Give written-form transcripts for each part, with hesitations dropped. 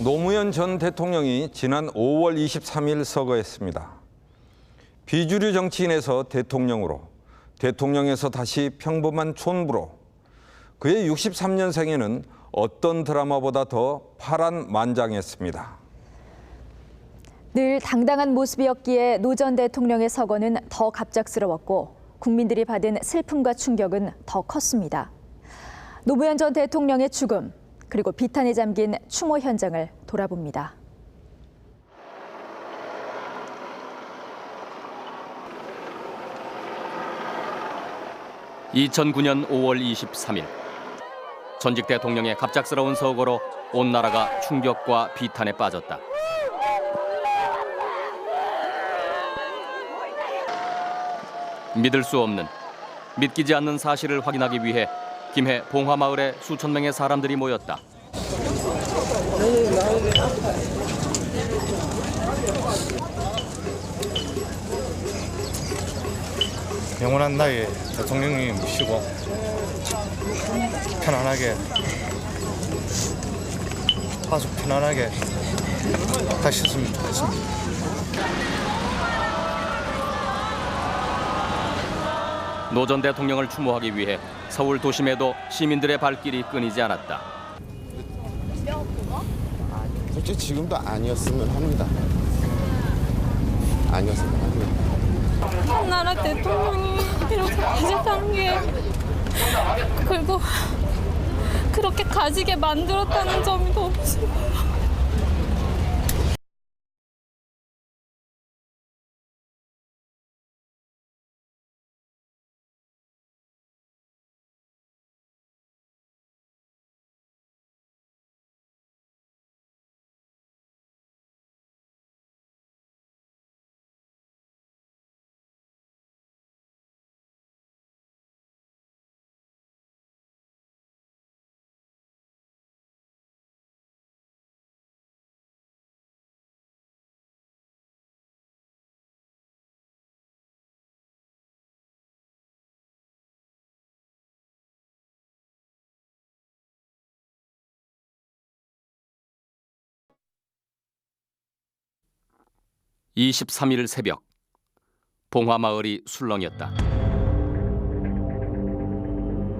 노무현 전 대통령이 지난 5월 23일 서거했습니다. 비주류 정치인에서 대통령으로, 대통령에서 다시 평범한 촌부로, 그의 63년생에는 어떤 드라마보다 더 파란만장했습니다. 늘 당당한 모습이었기에 노 전 대통령의 서거는 더 갑작스러웠고 국민들이 받은 슬픔과 충격은 더 컸습니다. 노무현 전 대통령의 죽음, 그리고 비탄에 잠긴 추모 현장을 돌아봅니다. (2009년 5월 23일) 전직 대통령의 갑작스러운 서거로 온 나라가 충격과 비탄에 빠졌다. 믿을 수 없는, 믿기지 않는 사실을 확인하기 위해 김해 봉화마을에 수천 명의 사람들이 모였다. 영원한 나의 대통령님 모시고 편안하게 아주 편안하게 가셨으면 좋겠습니다. 노 전 대통령을 추모하기 위해 서울 도심에도 시민들의 발길이 끊이지 않았다. 솔직히 지금도 아니었으면 합니다. 아니었으면 합니다. 나라 대통령이 이렇게 가져간 게, 그리고 그렇게 가지게 만들었다는 점이 너무 싫어요. (23일) 새벽, 봉화마을이 술렁였다.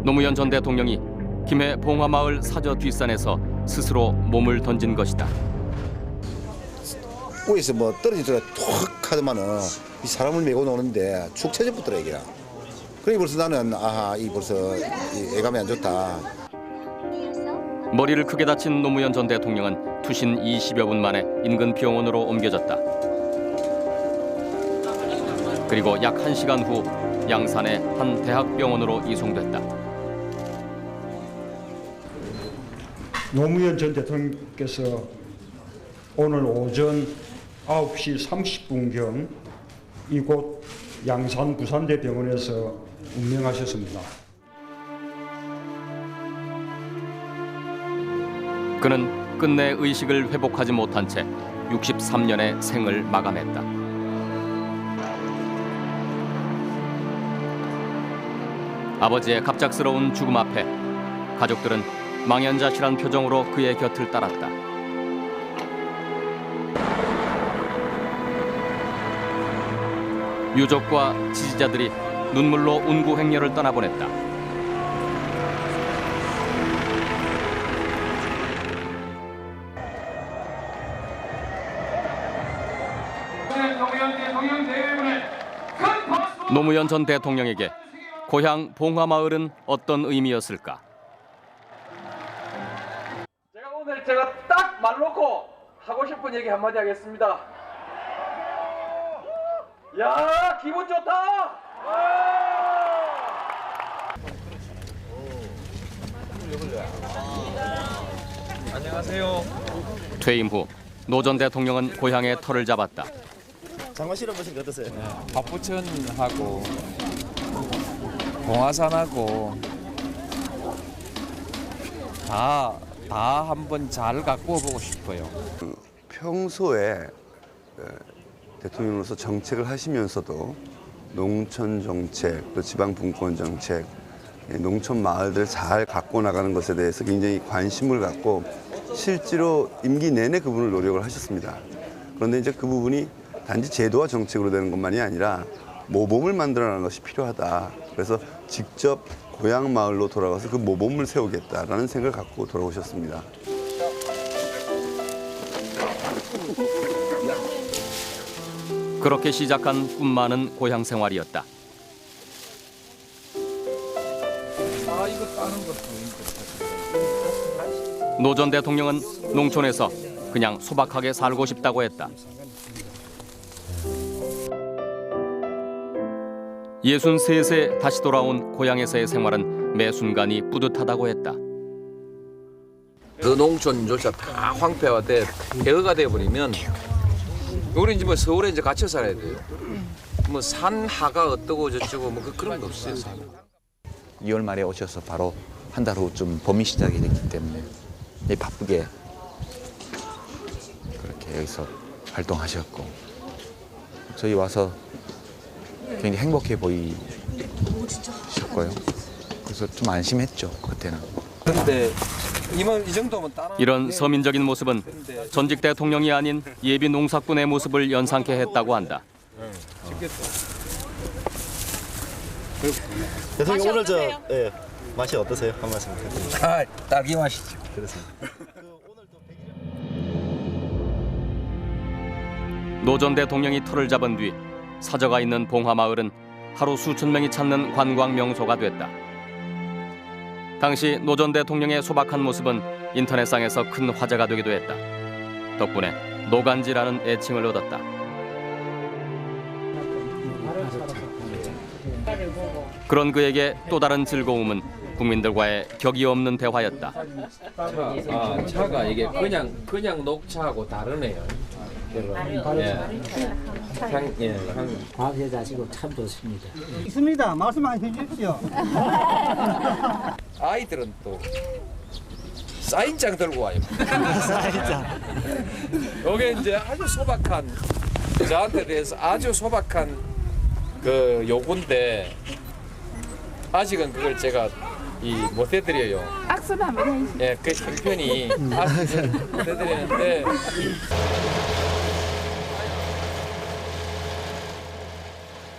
노무현 전 대통령이 김해 봉화마을 사저 뒷산에서 스스로 몸을 던진 것이다. 위에서 뭐 떨어지더라 툭 하더만은 이 사람을 메고 노는데 축 처져붙더라 이게. 그래 벌써 나는 이 벌써 이 애감이 안 좋다. 머리를 크게 다친 노무현 전 대통령은 투신 20여 분 만에 인근 병원으로 옮겨졌다. 그리고 약 1시간 후 양산의 한 대학병원으로 이송됐다. 노무현 전 대통령께서 오늘 오전 9시 30분경 이곳 양산 부산대병원에서 운명하셨습니다. 그는 끝내 의식을 회복하지 못한 채 63년의 생을 마감했다. 아버지의 갑작스러운 죽음 앞에 가족들은 망연자실한 표정으로 그의 곁을 따랐다. 유족과 지지자들이 눈물로 운구 행렬을 떠나보냈다. 노무현 전 대통령에게 고향 봉화마을은 어떤 의미였을까? 오늘 제가 딱 말 놓고 하고 싶은 얘기 한마디 하겠습니다. 야, 기분 좋다! 안녕하세요. 퇴임 후 노 전 대통령은 고향의 터를 잡았다. 장관 실어보신 거 어떠세요? 박부천하고 봉화산하고 다 한번 잘 가꾸어 보고 싶어요. 평소에 대통령으로서 정책을 하시면서도 농촌 정책, 또 지방 분권 정책, 농촌 마을들 잘 가꾸어 나가는 것에 대해서 굉장히 관심을 갖고 실제로 임기 내내 그분을 노력을 하셨습니다. 그런데 이제 그 부분이 단지 제도와 정책으로 되는 것만이 아니라 모범을 만들어내는 것이 필요하다. 그래서 직접 고향 마을로 돌아가서 그 모범을 세우겠다라는 생각을 갖고 돌아오셨습니다. 그렇게 시작한 꿈 많은 고향 생활이었다. 노 전 대통령은 농촌에서 그냥 소박하게 살고 싶다고 했다. 63세 다시 돌아온 고향에서의 생활은 매 순간이 뿌듯하다고 했다. 그 농촌조차 다 황폐화돼 폐허가 돼버리면 우리 이제 뭐 서울에 이제 갇혀 살아야 돼요. 뭐 산하가 어떠고 저쩌고 뭐 그런 거 없어요. 2월 말에 오셔서 바로 한 달 후쯤 봄이 시작이 됐기 때문에 바쁘게 그렇게 여기서 활동하셨고 저희 와서 굉장히 행복해 보이셨고요. 그래서 좀 안심했죠 그때는. 근데 이 정도면 따라 이런 서민적인 모습은 전직 대통령이 아닌 예비 농사꾼의 모습을 연상케 했다고 한다. 대통령 오늘 맛이 어떠세요? 한 말씀 부탁드립니다. 딸기 맛이죠. 그렇습니다. 노 전 대통령이 터를 잡은 뒤 사저가 있는 봉화마을은 하루 수천 명이 찾는 관광 명소가 됐다. 당시 노 전 대통령의 소박한 모습은 인터넷상에서 큰 화제가 되기도 했다. 덕분에 노간지라는 애칭을 얻었다. 그런 그에게 또 다른 즐거움은 국민들과의 격이 없는 대화였다. 차가 이게 그냥 녹차하고 다르네요. 과학에 자시고 참 좋습니다. 있습니다. 말씀 많이 해주십시오. 아이들은 또 사인장 들고 와요. 사인장. 이게 이제 아주 소박한 저한테 대해서 아주 소박한 그 요구인데 아직은 그걸 제가 못 해드려요. 악수도 한번 해. 예, 그 형편이 아직은 못 해드리는데.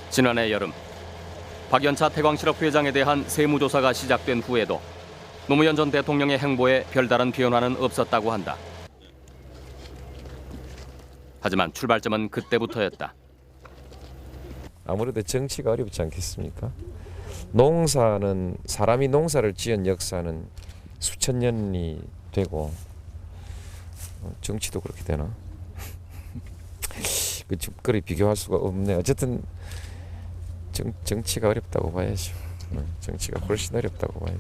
지난해 여름 박연차 태광실업 회장에 대한 세무조사가 시작된 후에도 노무현 전 대통령의 행보에 별다른 변화는 없었다고 한다. 하지만 출발점은 그때부터였다. 아무래도 정치가 어렵지 않겠습니까? 농사는 사람이 농사를 지은 역사는 수천 년이 되고 정치도 그렇게 되나? 그 그리 비교할 수가 없네. 어쨌든 정치가 어렵다고 봐야죠. 정치가 훨씬 어렵다고 봐야죠.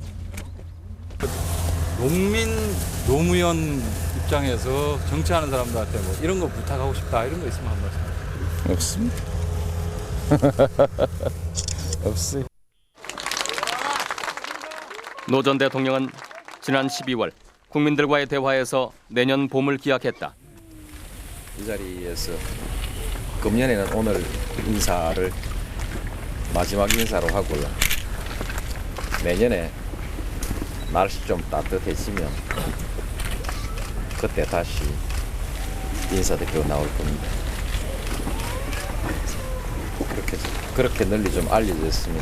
농민 노무현 입장에서 정치하는 사람들한테 뭐 이런 거 부탁하고 싶다 이런 거 있으면 한 말씀. 없습니다. 없어요. 노 전 대통령은 지난 12월 국민들과의 대화에서 내년 봄을 기약했다. 이 자리에서 금년에는 오늘 인사를 마지막 인사로 하고요. 내년에 날씨 좀 따뜻해지면 그때 다시 인사대표 나올 겁니다. 그렇게 널리 좀 알려졌으면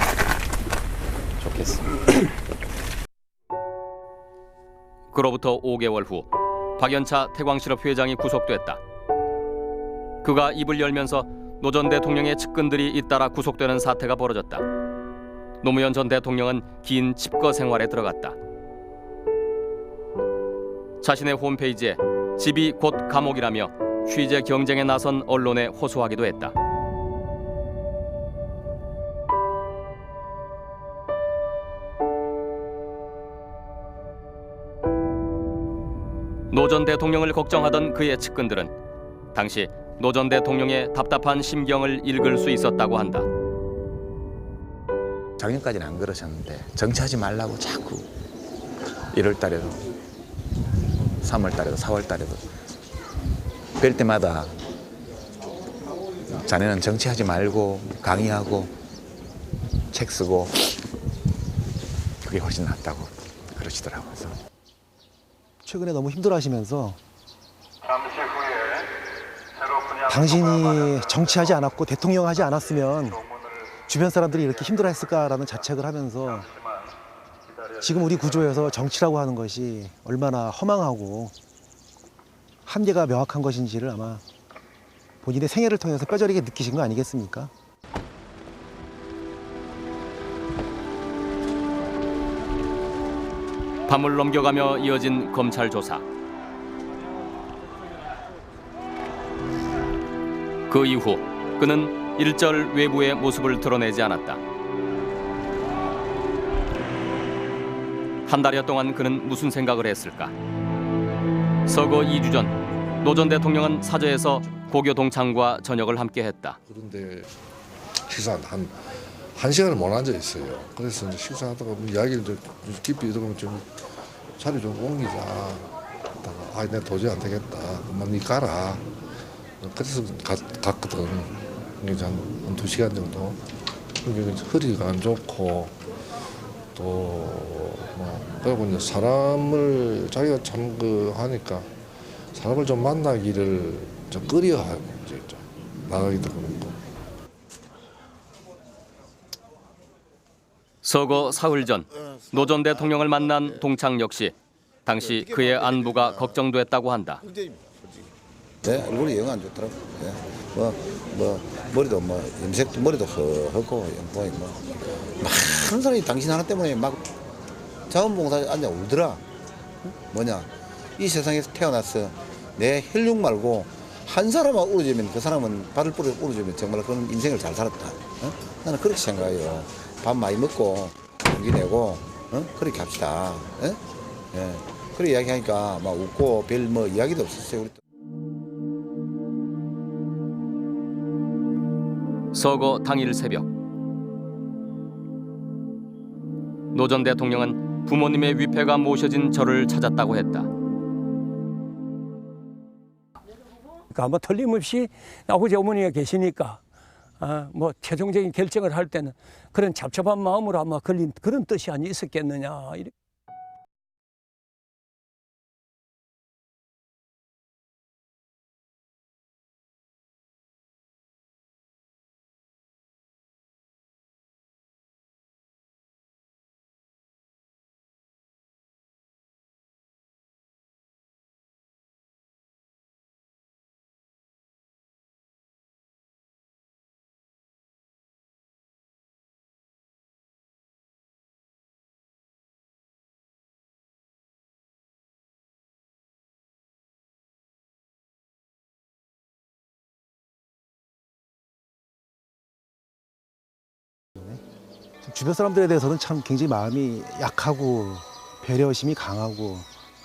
좋겠습니다. 그로부터 5개월 후 박연차 태광실업 회장이 구속됐다. 그가 입을 열면서 노 전 대통령의 측근들이 잇따라 구속되는 사태가 벌어졌다. 노무현 전 대통령은 긴 집거 생활에 들어갔다. 자신의 홈페이지에 집이 곧 감옥이라며 취재 경쟁에 나선 언론에 호소하기도 했다. 노 전 대통령을 걱정하던 그의 측근들은 당시 노 전 대통령의 답답한 심경을 읽을 수 있었다고 한다. 작년까지는 안 그러셨는데 정치하지 말라고 자꾸 1월 달에도 3월 달에도 4월 달에도 뵐 때마다 자네는 정치하지 말고 강의하고 책 쓰고 그게 훨씬 낫다고 그러시더라고요. 그래서 최근에 너무 힘들어하시면서 당신이 정치하지 않았고 대통령 하지 않았으면 주변 사람들이 이렇게 힘들어했을까라는 자책을 하면서 지금 우리 구조에서 정치라고 하는 것이 얼마나 허망하고 한계가 명확한 것인지를 아마 본인의 생애를 통해서 뼈저리게 느끼신 거 아니겠습니까? 밤을 넘겨가며 이어진 검찰 조사. 그 이후 그는 일절 외부의 모습을 드러내지 않았다. 한 달여 동안 그는 무슨 생각을 했을까? 서거 2주 전 노 전 대통령은 사저에서 고교 동창과 저녁을 함께했다. 그런데 식사 한 시간을 못 앉아 있어요. 그래서 이제 식사하다가 이야기를 좀 깊이 들으면 좀 자리 좀 옮기자. 아, 내가 도저히 안 되겠다. 그만 니 가라. 그래서 갔거든. 이제 한 2시간 정도. 허리가 안 좋고 또 그리고 이제 사람을 자기가 참 하니까 사람을 좀 만나기를 좀 꺼려하고 이제 좀 나가기도 그렇고. 서거 사흘 전 노 전 대통령을 만난 동창 역시 당시 그의 안부가 걱정됐다고 한다. 네, 얼굴이 영 안 좋더라고. 네. 머리도 염색도 머리도 허하고 많은 사람이 당신 하나 때문에 막 자원봉사에 앉아 울더라. 뭐냐, 이 세상에서 태어났어. 내 혈육 말고 한 사람만 울어주면 그 사람은 발을 뿌려 울어주면 정말 그런 인생을 잘 살았다. 나는 그렇게 생각해요. 밥 많이 먹고 용기 내고 그렇게 합시다. 예. 그렇게 이야기하니까 막 웃고 별 이야기도 없었어요. 우리. 서거 당일 새벽 노 전 대통령은 부모님의 위패가 모셔진 절을 찾았다고 했다. 그러니까 아마 틀림없이 아버지 어머니가 계시니까 최종적인 결정을 할 때는 그런 잡잡한 마음으로 아마 걸린 그런 뜻이 아니 있었겠느냐. 주변 사람들에 대해서는 참 굉장히 마음이 약하고 배려심이 강하고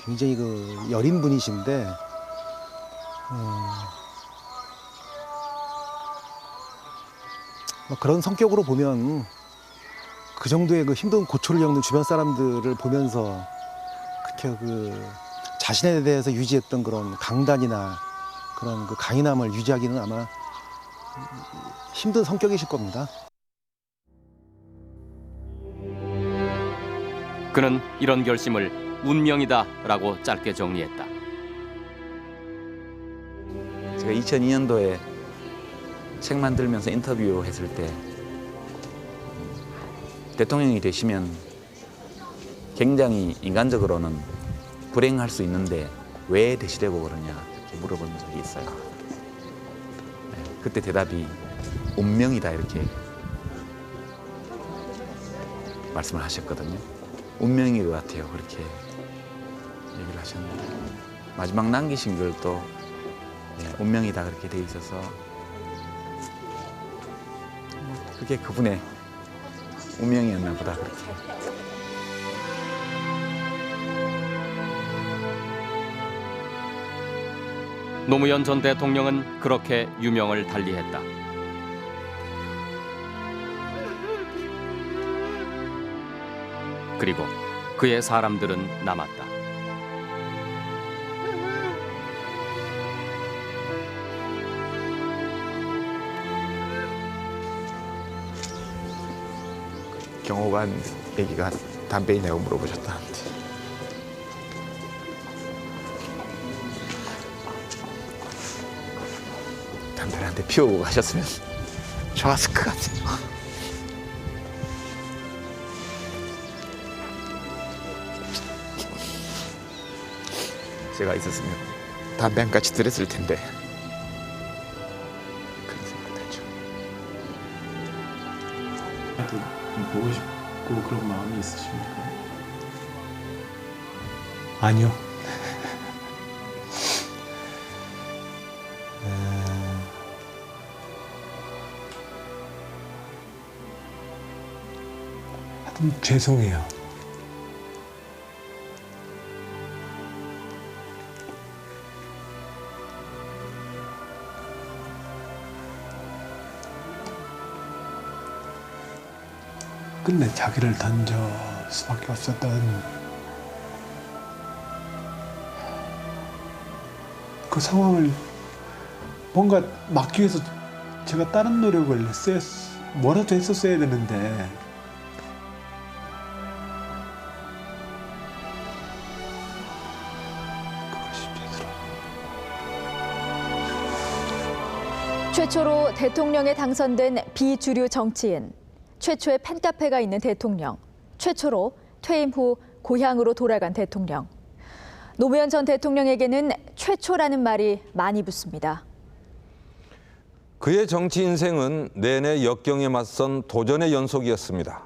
굉장히 여린 분이신데 그런 성격으로 보면 그 정도의 힘든 고초를 겪는 주변 사람들을 보면서 그렇게 자신에 대해서 유지했던 그런 강단이나 그런 강인함을 유지하기는 아마 힘든 성격이실 겁니다. 그는 이런 결심을 운명이다라고 짧게 정리했다. 제가 2002년도에 책 만들면서 인터뷰했을 때 대통령이 되시면 굉장히 인간적으로는 불행할 수 있는데 왜 되시려고 그러냐 이렇게 물어본 적이 있어요. 그때 대답이 운명이다 이렇게 말씀을 하셨거든요. 운명인 것 같아요. 그렇게 얘기를 하셨는데 마지막 남기신 글도 운명이다 그렇게 돼 있어서 그게 그분의 운명이었나 보다 그렇게. 노무현 전 대통령은 그렇게 유명을 달리했다. 그리고 그의 사람들은 남았다. 경호관 얘기가 담배 있냐고 물어보셨다는데 담배를 한 대 피우고 가셨으면 좋았을 것 같아요. 제가 있었으면 담배 한 가지 드렸을 텐데 그런 생각 들죠. 좀 보고 싶고 그런 마음이 있으십니까? 아니요. 하여튼 죄송해요. 끝내 자기를 던져 수밖에 없었던 그 상황을 뭔가 막기 위해서 제가 다른 노력을 뭐라도 했었어야 되는데 최초로 대통령에 당선된 비주류 정치인, 최초의 팬카페가 있는 대통령, 최초로 퇴임 후 고향으로 돌아간 대통령. 노무현 전 대통령에게는 최초라는 말이 많이 붙습니다. 그의 정치 인생은 내내 역경에 맞선 도전의 연속이었습니다.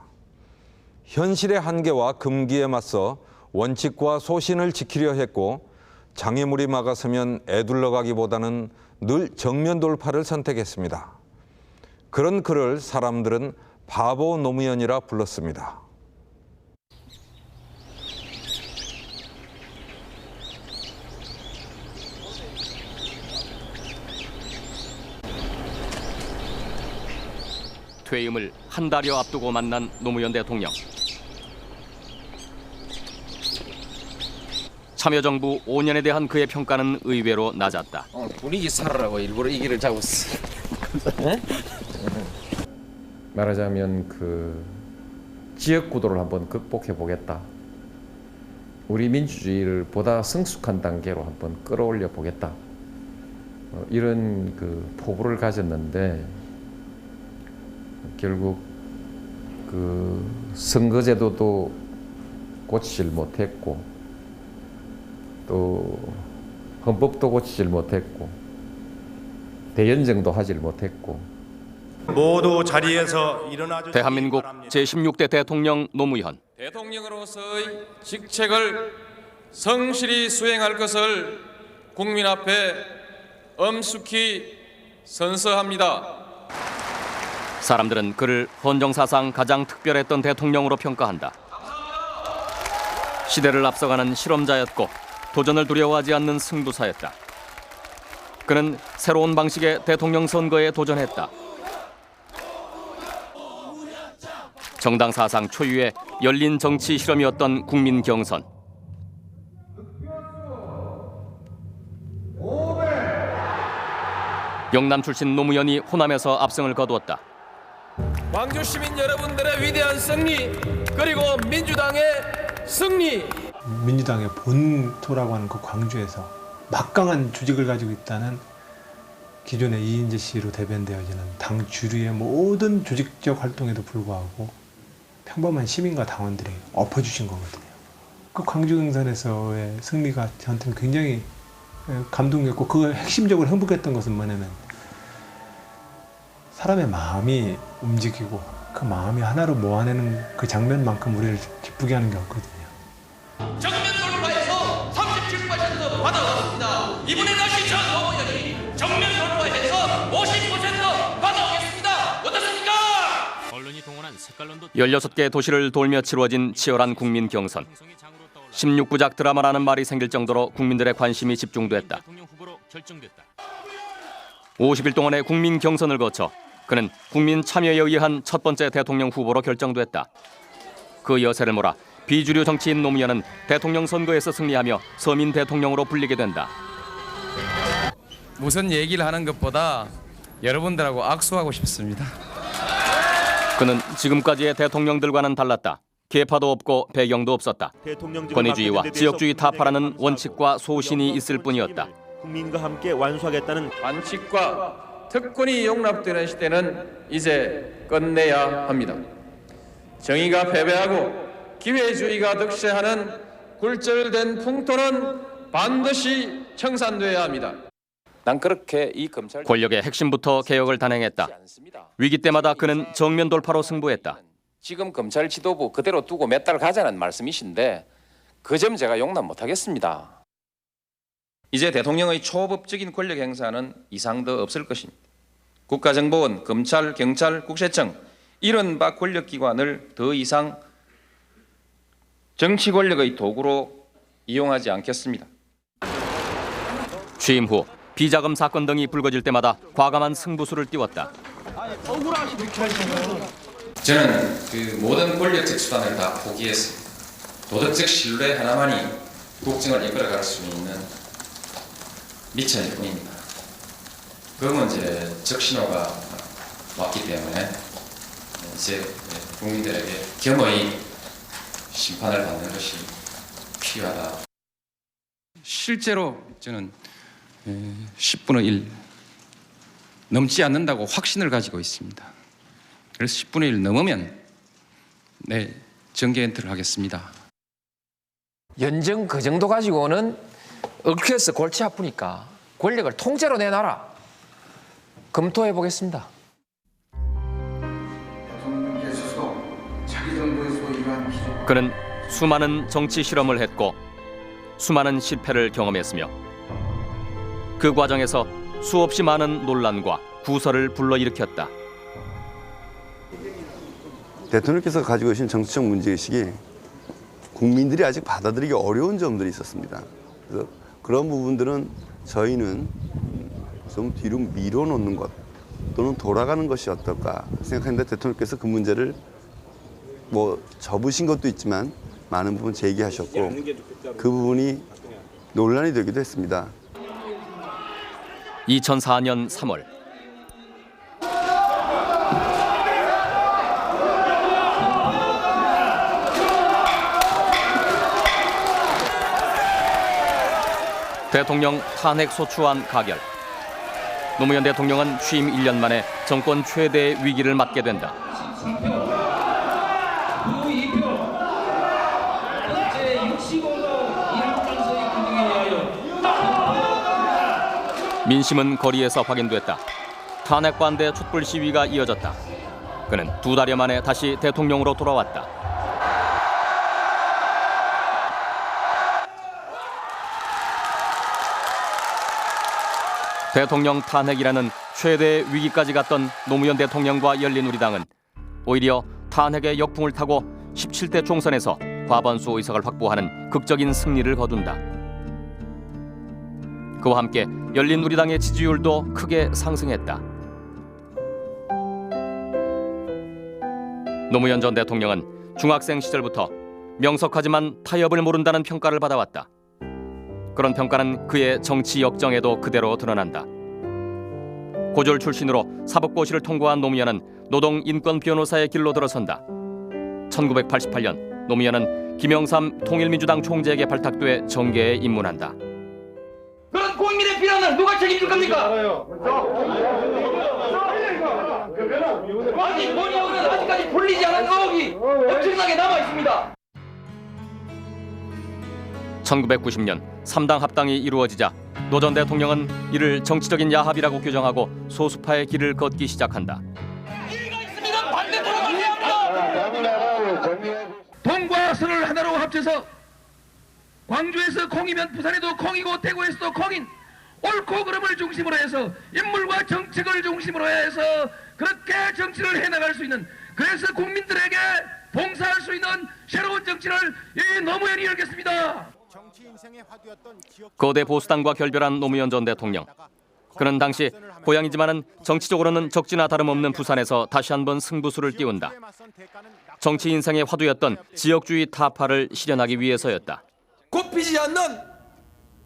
현실의 한계와 금기에 맞서 원칙과 소신을 지키려 했고 장애물이 막아서면 애둘러 가기보다는 늘 정면 돌파를 선택했습니다. 그런 그를 사람들은 바보 노무현이라 불렀습니다. 퇴임을 한 달여 앞두고 만난 노무현 대통령. 참여정부 5년에 대한 그의 평가는 의외로 낮았다. 분위기 살으라고 일부러 이 길을 잡았어. 말하자면 그 지역 구도를 한번 극복해 보겠다. 우리 민주주의를 보다 성숙한 단계로 한번 끌어올려 보겠다. 이런 그 포부를 가졌는데 결국 그 선거제도도 고치질 못했고 또 헌법도 고치질 못했고 대연정도 하질 못했고 모두 자리에서 일어나 주시기 대한민국 바랍니다. 제16대 대통령 노무현. 대통령으로서의 직책을 성실히 수행할 것을 국민 앞에 엄숙히 선서합니다. 사람들은 그를 헌정사상 가장 특별했던 대통령으로 평가한다. 시대를 앞서가는 실험자였고 도전을 두려워하지 않는 승부사였다. 그는 새로운 방식의 대통령 선거에 도전했다. 정당 사상 초유의 열린 정치 실험이었던 국민 경선. 영남 출신 노무현이 호남에서 압승을 거두었다. 광주 시민 여러분들의 위대한 승리 그리고 민주당의 승리. 민주당의 본토라고 하는 그 광주에서 막강한 조직을 가지고 있다는 기존의 이인재 씨로 대변되어지는 당 주류의 모든 조직적 활동에도 불구하고 평범한 시민과 당원들이 엎어주신 거거든요. 그 광주 경선에서의 승리가 저한테는 굉장히 감동이었고 그 핵심적으로 행복했던 것은 뭐냐면 사람의 마음이 움직이고 그 마음이 하나로 모아내는 그 장면만큼 우리를 기쁘게 하는 게 없거든요. 정면 돌파해서 37% 받아오겠습니다. 이번에 다시 전 노무현이 정면 돌파해서 50% 받아오겠습니다. 어떻습니까? 16개 도시를 돌며 치루어진 치열한 국민 경선. 16부작 드라마라는 말이 생길 정도로 국민들의 관심이 집중됐다. 50일 동안의 국민 경선을 거쳐 그는 국민 참여에 의한 첫 번째 대통령 후보로 결정됐다. 그 여세를 몰아 비주류 정치인 노무현은 대통령 선거에서 승리하며 서민 대통령으로 불리게 된다. 무슨 얘기를 하는 것보다 여러분들하고 악수하고 싶습니다. 그는 지금까지의 대통령들과는 달랐다. 계파도 없고 배경도 없었다. 권위주의와 지역주의 타파라는 원칙과 소신이 있을 뿐이었다. 국민과 함께 완수하겠다는 원칙과 특권이 용납되는 시대는 이제 끝내야 합니다. 정의가 패배하고 기회주의가 득세하는 굴절된 풍토는 반드시 청산돼야 합니다. 난 그렇게 이 검찰 권력의 핵심부터 개혁을 단행했다. 위기 때마다 그는 정면 돌파로 승부했다. 지금 검찰 지도부 그대로 두고 몇 달 가자는 말씀이신데 그 점 제가 용납 못하겠습니다. 이제 대통령의 초법적인 권력 행사는 이상 더 없을 것입니다. 국가정보원, 검찰, 경찰, 국세청 이른바 권력기관을 더 이상 정치 권력의 도구로 이용하지 않겠습니다. 취임 후 비자금 사건 등이 불거질 때마다 과감한 승부수를 띄웠다. 저는 그 모든 권력적 수단을 다 포기했습니다. 도덕적 신뢰 하나만이 국정을 이끌어갈 수 있는 미천일 뿐입니다. 그러면 이제 적신호가 왔기 때문에 이제 국민들에게 겸허히 심판을 받는 것이 필요하다. 실제로 저는 10분의 1 넘지 않는다고 확신을 가지고 있습니다. 그래서 10분의 1 넘으면 정계 엔터를 하겠습니다. 연정 그 정도 가지고는 얽혀서 골치 아프니까 권력을 통째로 내놔라. 검토해 보겠습니다. 그는 수많은 정치 실험을 했고 수많은 실패를 경험했으며 그 과정에서 수없이 많은 논란과 구설을 불러일으켰다. 대통령께서 가지고 계신 정치적 문제의식이 국민들이 아직 받아들이기 어려운 점들이 있었습니다. 그래서 그런 부분들은 저희는 좀 뒤로 밀어놓는 것 또는 돌아가는 것이 어떨까 생각했는데 대통령께서 그 문제를 접으신 것도 있지만 많은 부분 제기하셨고 그 부분이 논란이 되기도 했습니다. 2004년 3월 대통령 탄핵 소추안 가결. 노무현 대통령은 취임 1년 만에 정권 최대 위기를 맞게 된다. 민심은 거리에서 확인됐다. 탄핵 반대 촛불 시위가 이어졌다. 그는 2달여 만에 다시 대통령으로 돌아왔다. 대통령 탄핵이라는 최대 위기까지 갔던 노무현 대통령과 열린우리당은 오히려 탄핵의 역풍을 타고 17대 총선에서 과반수 의석을 확보하는 극적인 승리를 거둔다. 그와 함께 열린우리당의 지지율도 크게 상승했다. 노무현 전 대통령은 중학생 시절부터 명석하지만 타협을 모른다는 평가를 받아왔다. 그런 평가는 그의 정치 역정에도 그대로 드러난다. 고졸 출신으로 사법고시를 통과한 노무현은 노동인권 변호사의 길로 들어선다. 1988년 노무현은 김영삼 통일민주당 총재에게 발탁돼 정계에 입문한다. 그런 국민의 비난을 누가 책임질 겁니까? 아니 뭐냐고는 아직까지 풀리지 않은 의혹이 엄청나게 남아 있습니다. 1990년 3당 합당이 이루어지자 노 전 대통령은 이를 정치적인 야합이라고 규정하고 소수파의 길을 걷기 시작한다. 동과 서를 하나로 합쳐서 광주에서 콩이면 부산에도 콩이고 대구에서도 콩인 옳고 그름을 중심으로 해서 인물과 정책을 중심으로 해서 그렇게 정치를 해나갈 수 있는, 그래서 국민들에게 봉사할 수 있는 새로운 정치를 이 노무현이 열겠습니다. 거대 보수당과 결별한 노무현 전 대통령. 그는 당시 고향이지만은 정치적으로는 적지나 다름없는 부산에서 다시 한번 승부수를 띄운다. 정치 인생의 화두였던 지역주의 타파를 실현하기 위해서였다. 굽히지 않는,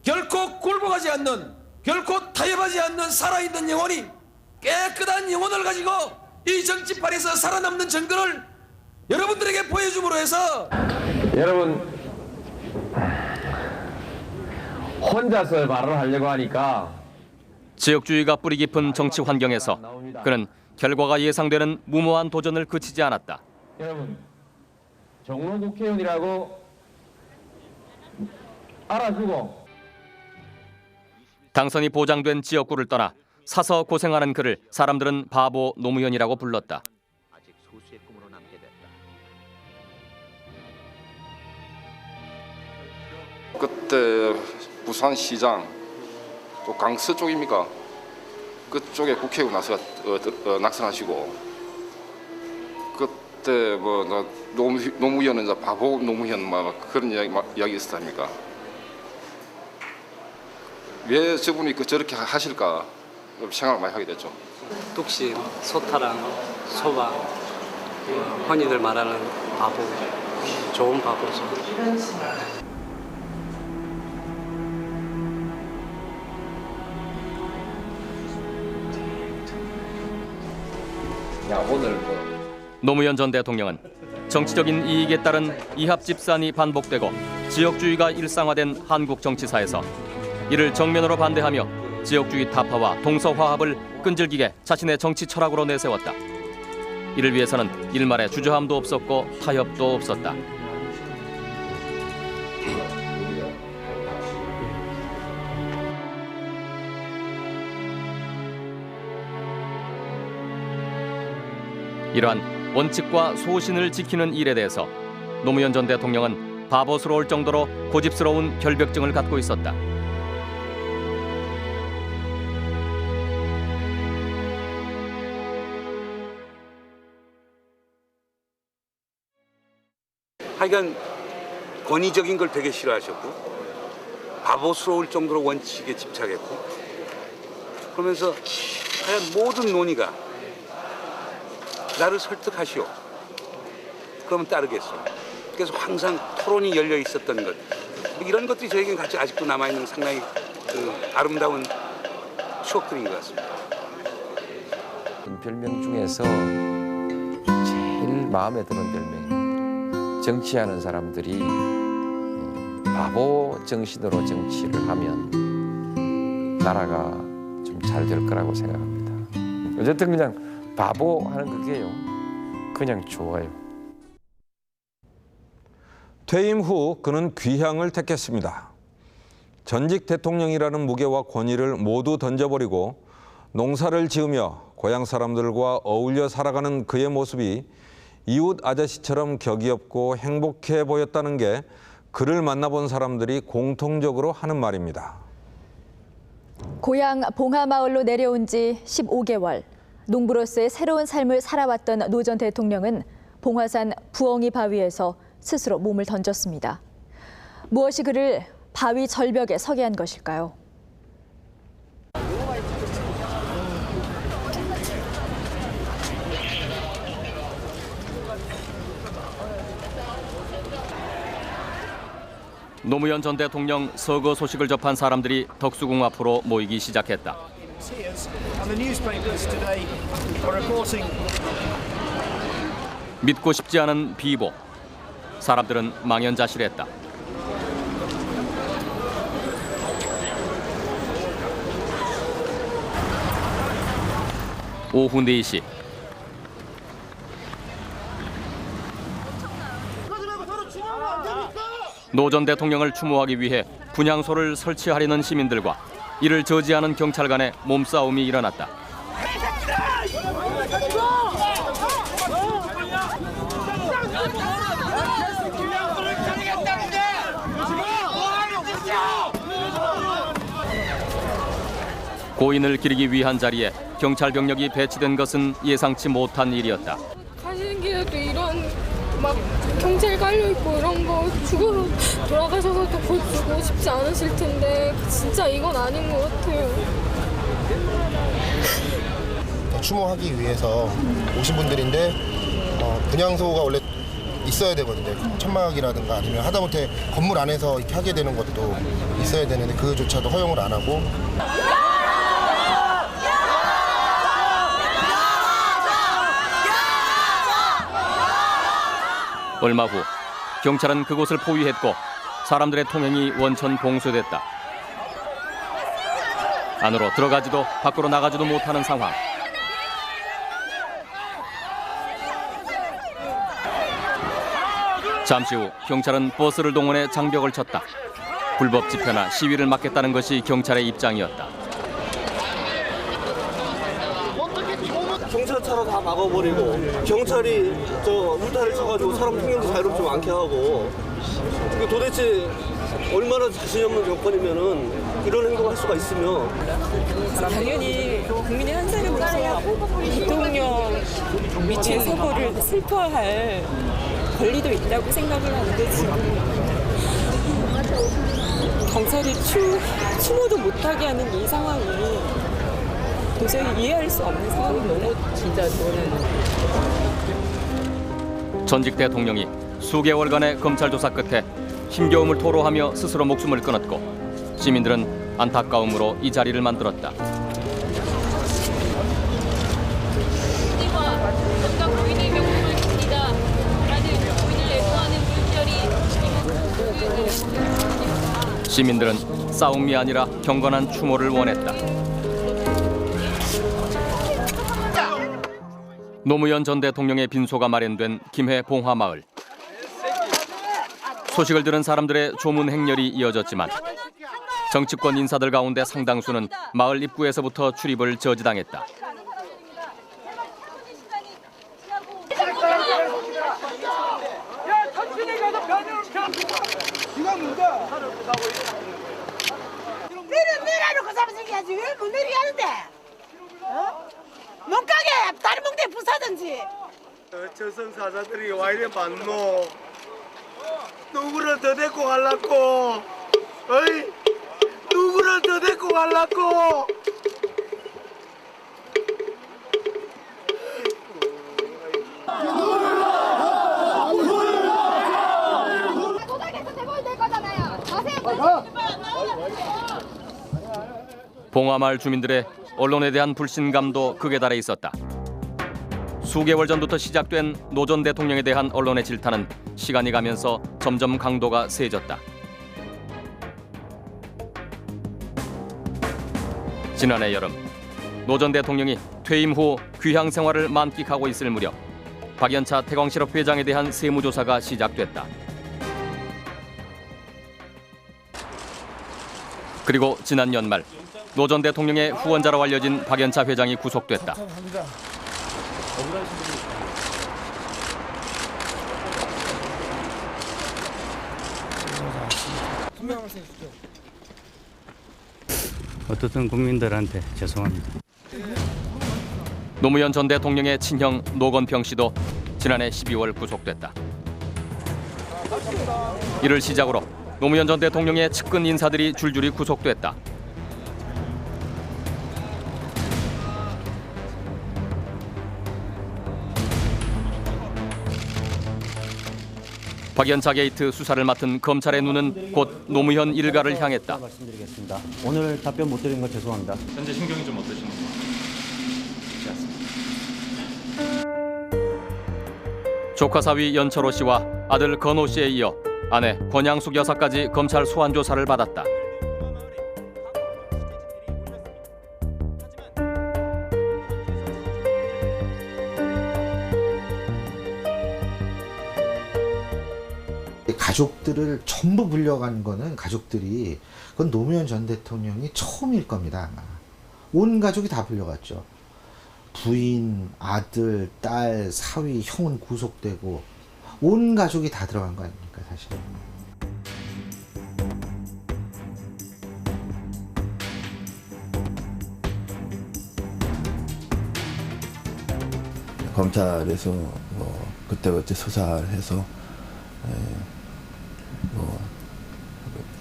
결코 굴복하지 않는, 결코 타협하지 않는 살아있는 영혼이 깨끗한 영혼을 가지고 이 정치판에서 살아남는 정권을 여러분들에게 보여줌으로 해서 여러분 혼자서 말을 하려고 하니까 지역주의가 뿌리 깊은 정치 환경에서 그는 결과가 예상되는 무모한 도전을 그치지 않았다. 여러분, 종로 국회의원이라고 알아주고 당선이 보장된 지역구를 떠나 사서 고생하는 그를 사람들은 바보 노무현이라고 불렀다. 그때 부산시장 또 강서 쪽입니까? 그쪽에 국회의원 나서 낙선하시고 그때 뭐 노무현은 이제 바보 노무현 막 그런 이야기 있었답니까? 왜 저분이 저렇게 하실까 생각을 많이 하게 됐죠. 뚝심, 소타랑, 소박, 흔히들 말하는 바보, 좋은 바보죠. 노무현 전 대통령은 정치적인 이익에 따른 이합 집산이 반복되고 지역주의가 일상화된 한국 정치사에서 이를 정면으로 반대하며 지역주의 타파와 동서화합을 끈질기게 자신의 정치 철학으로 내세웠다. 이를 위해서는 일말의 주저함도 없었고 타협도 없었다. 이러한 원칙과 소신을 지키는 일에 대해서 노무현 전 대통령은 바보스러울 정도로 고집스러운 결벽증을 갖고 있었다. 하여간 권위적인 걸 되게 싫어하셨고 바보스러울 정도로 원칙에 집착했고 그러면서 하여간 모든 논의가 나를 설득하시오. 그러면 따르겠어. 그래서 항상 토론이 열려 있었던 것. 이런 것들이 저에게는 같이 아직도 남아있는 상당히 아름다운 추억들인 것 같습니다. 별명 중에서 제일 마음에 드는 별명이 정치하는 사람들이 바보 정신으로 정치를 하면 나라가 좀 잘 될 거라고 생각합니다. 어쨌든 그냥 바보 하는 그게요. 그냥 좋아요. 퇴임 후 그는 귀향을 택했습니다. 전직 대통령이라는 무게와 권위를 모두 던져버리고 농사를 지으며 고향 사람들과 어울려 살아가는 그의 모습이 이웃 아저씨처럼 격이 없고 행복해 보였다는 게 그를 만나본 사람들이 공통적으로 하는 말입니다. 고향 봉하마을로 내려온 지 15개월. 농부로서의 새로운 삶을 살아왔던 노 전 대통령은 봉화산 부엉이 바위에서 스스로 몸을 던졌습니다. 무엇이 그를 바위 절벽에 서게 한 것일까요? 노무현 전 대통령 서거 소식을 접한 사람들이 덕수궁 앞으로 모이기 시작했다. 믿고 싶지 않은 비보. 사람들은 망연자실했다. 오후 4시. 노 전 대통령을 추모하기 위해 분향소를 설치하려는 시민들과 이를 저지하는 경찰 간의 몸싸움이 일어났다. 고인을 기리기 위한 자리에 경찰 병력이 배치된 것은 예상치 못한 일이었다. 가시는 길에도 이런 막 경찰 깔려 있고 이런 거 죽어서 돌아가셔서도 보고 싶지 않으실 텐데 진짜 이건 아닌 것 같아요. 추모하기 위해서 오신 분들인데 분향소가 원래 있어야 되거든요. 천막이라든가 아니면 하다못해 건물 안에서 이렇게 하게 되는 것도 있어야 되는데 그조차도 허용을 안 하고. 얼마 후 경찰은 그곳을 포위했고 사람들의 통행이 원천 봉쇄됐다. 안으로 들어가지도 밖으로 나가지도 못하는 상황. 잠시 후 경찰은 버스를 동원해 장벽을 쳤다. 불법 집회나 시위를 막겠다는 것이 경찰의 입장이었다. 경찰차로 다 막아버리고 경찰이 울타리를 쳐가지고 사람 통행도 자유롭지 않게 하고 도대체 얼마나 자신이 없는 여건이면은 이런 행동을 할 수가 있으며 당연히 국민의 한 사람으로서 대통령 미친 사고를 슬퍼할 권리도 있다고 생각을 하는데 지금 경찰이 추모도 못하게 하는 이 상황이 도저히 이해할 수 없는 상황입니다. 진짜 전직 대통령이 수개월간의 검찰 조사 끝에 힘겨움을 토로하며 스스로 목숨을 끊었고 시민들은 안타까움으로 이 자리를 만들었다. 시민들은 싸움이 아니라 경건한 추모를 원했다. 노무현 전 대통령의 빈소가 마련된 김해 봉화마을. 소식을 들은 사람들의 조문 행렬이 이어졌지만 정치권 인사들 가운데 상당수는 마을 입구에서부터 출입을 저지당했다. 내려놓고 잡아생겨야지. 왜 못 내리게 하는데? 못 가게 다른 몽대 부사든지. 저승사자들이 와 이래 많노. 누구를 더 데리고 갈라고? 어이? 누구를 더 데리고 갈라고? 봉화마을 주민들의 언론에 대한 불신감도 극에 달해 있었다. 수개월 전부터 시작된 노 전 대통령에 대한 언론의 질타는 시간이 가면서 점점 강도가 세졌다. 지난해 여름 노 전 대통령이 퇴임 후 귀향 생활을 만끽하고 있을 무렵 박연차 태광실업 회장에 대한 세무조사가 시작됐다. 그리고 지난 연말 노 전 대통령의 후원자로 알려진 박연차 회장이 구속됐다. 어떻든 국민들한테 죄송합니다. 노무현 전 대통령의 친형 노건평 씨도 지난해 12월 구속됐다. 이를 시작으로 노무현 전 대통령의 측근 인사들이 줄줄이 구속됐다. 박연차 게이트 수사를 맡은 검찰의 눈은 곧 노무현 일가를 향했다. 말씀드리겠습니다. 오늘 답변 못 드린 건 죄송합니다. 현재 심경이 좀 어떠신가요? 조카 사위 연철호 씨와 아들 건호 씨에 이어 아내 권양숙 여사까지 검찰 소환 조사를 받았다. 가족들을 전부 불려간 거는 가족들이 그건 노무현 전 대통령이 처음일 겁니다. 아마. 온 가족이 다 불려갔죠. 부인, 아들, 딸, 사위, 형은 구속되고 온 가족이 다 들어간 거 아닙니까 사실. 검찰에서 그때그때 수사를 해서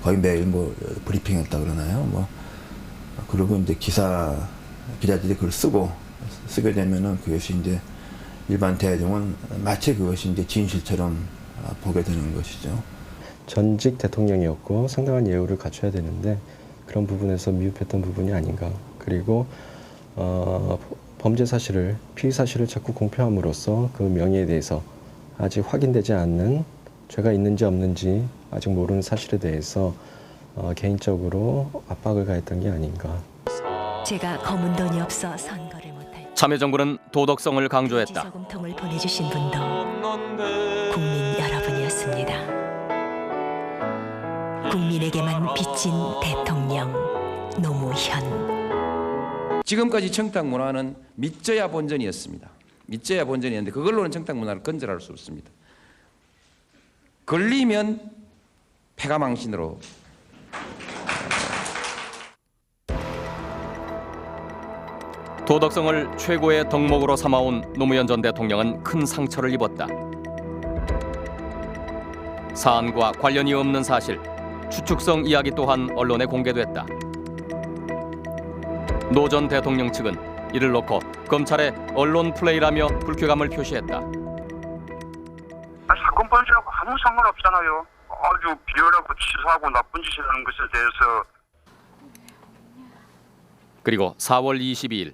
거의 매일 브리핑했다 그러나요? 그리고 이제 기자들이 그걸 쓰게 되면은 그것이 이제 일반 대중은 마치 그것이 이제 진실처럼 보게 되는 것이죠. 전직 대통령이었고 상당한 예우를 갖춰야 되는데 그런 부분에서 미흡했던 부분이 아닌가. 그리고 범죄 사실을, 피의 사실을 자꾸 공표함으로써 그 명예에 대해서 아직 확인되지 않는 죄가 있는지 없는지 아직 모르는 사실에 대해서 개인적으로 압박을 가했던 게 아닌가. 제가 검은 돈이 없어 선거를 못할 참여정부는 도덕성을 강조했다. 저금통을 보내주신 분도 국민 여러분이었습니다. 국민에게만 비친 대통령 노무현. 지금까지 청탁 문화는 믿져야 본전이었습니다. 믿져야 본전이었는데 그걸로는 청탁 문화를 건절할 수 없습니다. 걸리면 패가망신으로. 도덕성을 최고의 덕목으로 삼아온 노무현 전 대통령은 큰 상처를 입었다. 사안과 관련이 없는 사실, 추측성 이야기 또한 언론에 공개됐다. 노 전 대통령 측은 이를 놓고 검찰에 언론 플레이라며 불쾌감을 표시했다. 사건 본질하고 아무 상관없잖아요. 아주 비열하고 치사하고 나쁜 짓이라는 것에 대해서. 그리고 4월 22일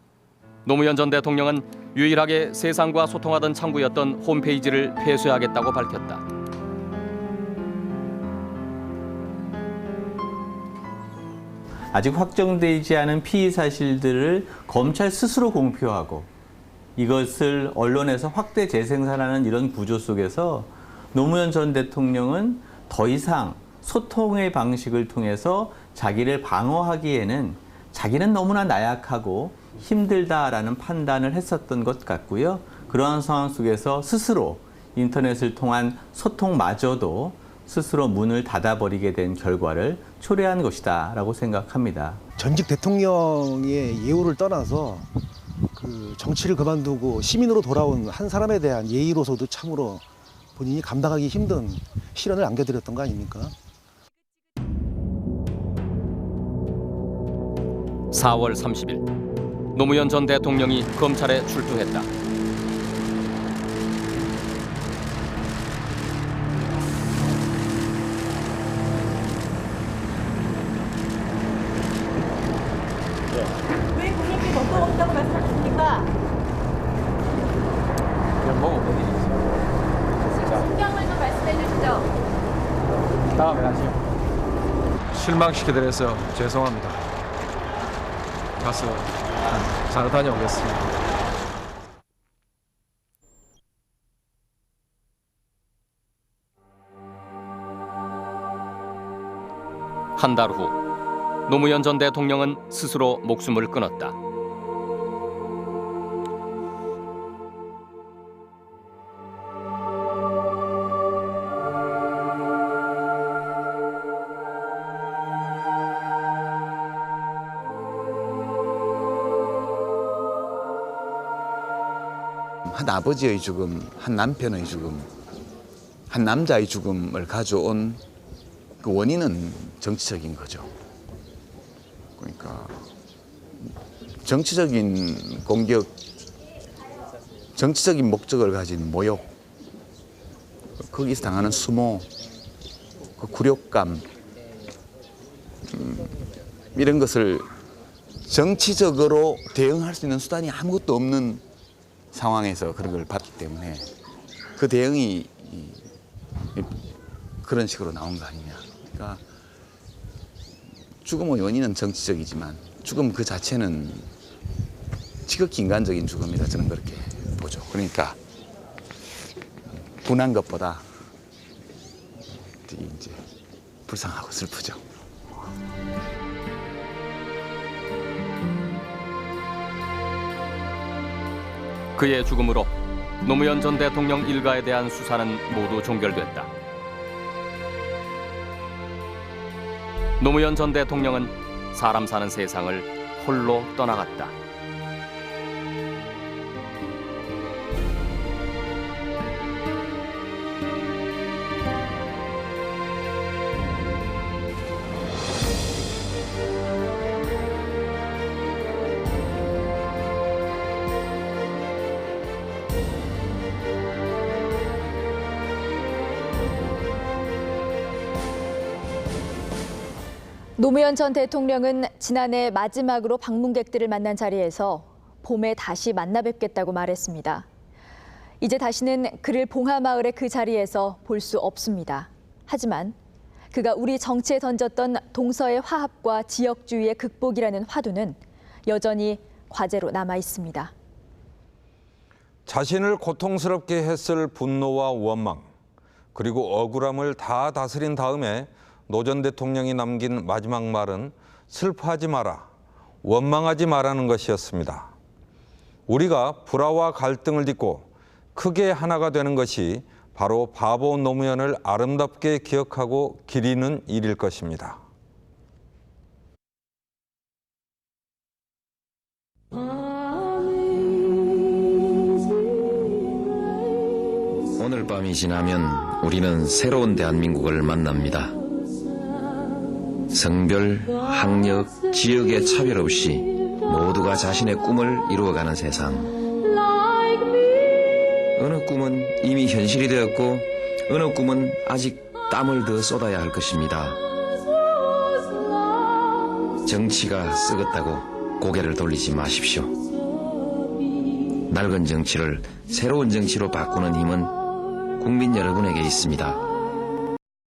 노무현 전 대통령은 유일하게 세상과 소통하던 창구였던 홈페이지를 폐쇄하겠다고 밝혔다. 아직 확정되지 않은 피의 사실들을 검찰 스스로 공표하고 이것을 언론에서 확대 재생산하는 이런 구조 속에서 노무현 전 대통령은 더 이상 소통의 방식을 통해서 자기를 방어하기에는 자기는 너무나 나약하고 힘들다라는 판단을 했었던 것 같고요. 그러한 상황 속에서 스스로 인터넷을 통한 소통마저도 스스로 문을 닫아버리게 된 결과를 초래한 것이다라고 생각합니다. 전직 대통령의 예우를 떠나서 그 정치를 그만두고 시민으로 돌아온 한 사람에 대한 예의로서도 참으로 본인이 감당하기 힘든 시련을 안겨드렸던 거 아닙니까? 4월 30일 노무현 전 대통령이 검찰에 출두했다. 왜 국민께 법도 없다고 말씀하십니까? 신경을 좀 말씀해 주시죠. 다음에 하시오. 실망시켜드려서 죄송합니다. 가서 잘 다녀오겠습니다. 한 달 후 노무현 전 대통령은 스스로 목숨을 끊었다. 한 아버지의 죽음, 한 남편의 죽음, 한 남자의 죽음을 가져온 그 원인은 정치적인 거죠. 그러니까 정치적인 공격, 정치적인 목적을 가진 모욕, 거기서 당하는 수모, 그 굴욕감, 이런 것을 정치적으로 대응할 수 있는 수단이 아무것도 없는 상황에서 그런 걸 봤기 때문에 그 대응이 그런 식으로 나온 거 아니냐. 그러니까 죽음의 원인은 정치적이지만 죽음 그 자체는 지극히 인간적인 죽음이라 저는 그렇게 보죠. 그러니까 분한 것보다 되게 이제 불쌍하고 슬프죠. 그의 죽음으로 노무현 전 대통령 일가에 대한 수사는 모두 종결됐다. 노무현 전 대통령은 사람 사는 세상을 홀로 떠나갔다. 노무현 전 대통령은 지난해 마지막으로 방문객들을 만난 자리에서 봄에 다시 만나 뵙겠다고 말했습니다. 이제 다시는 그를 봉하마을의 그 자리에서 볼 수 없습니다. 하지만 그가 우리 정치에 던졌던 동서의 화합과 지역주의의 극복이라는 화두는 여전히 과제로 남아 있습니다. 자신을 고통스럽게 했을 분노와 원망, 그리고 억울함을 다 다스린 다음에 노 전 대통령이 남긴 마지막 말은 슬퍼하지 마라, 원망하지 마라는 것이었습니다. 우리가 불화와 갈등을 딛고 크게 하나가 되는 것이 바로 바보 노무현을 아름답게 기억하고 기리는 일일 것입니다. 오늘 밤이 지나면 우리는 새로운 대한민국을 만납니다. 성별, 학력, 지역의 차별 없이 모두가 자신의 꿈을 이루어가는 세상. 어느 꿈은 이미 현실이 되었고 어느 꿈은 아직 땀을 더 쏟아야 할 것입니다. 정치가 썩었다고 고개를 돌리지 마십시오. 낡은 정치를 새로운 정치로 바꾸는 힘은 국민 여러분에게 있습니다.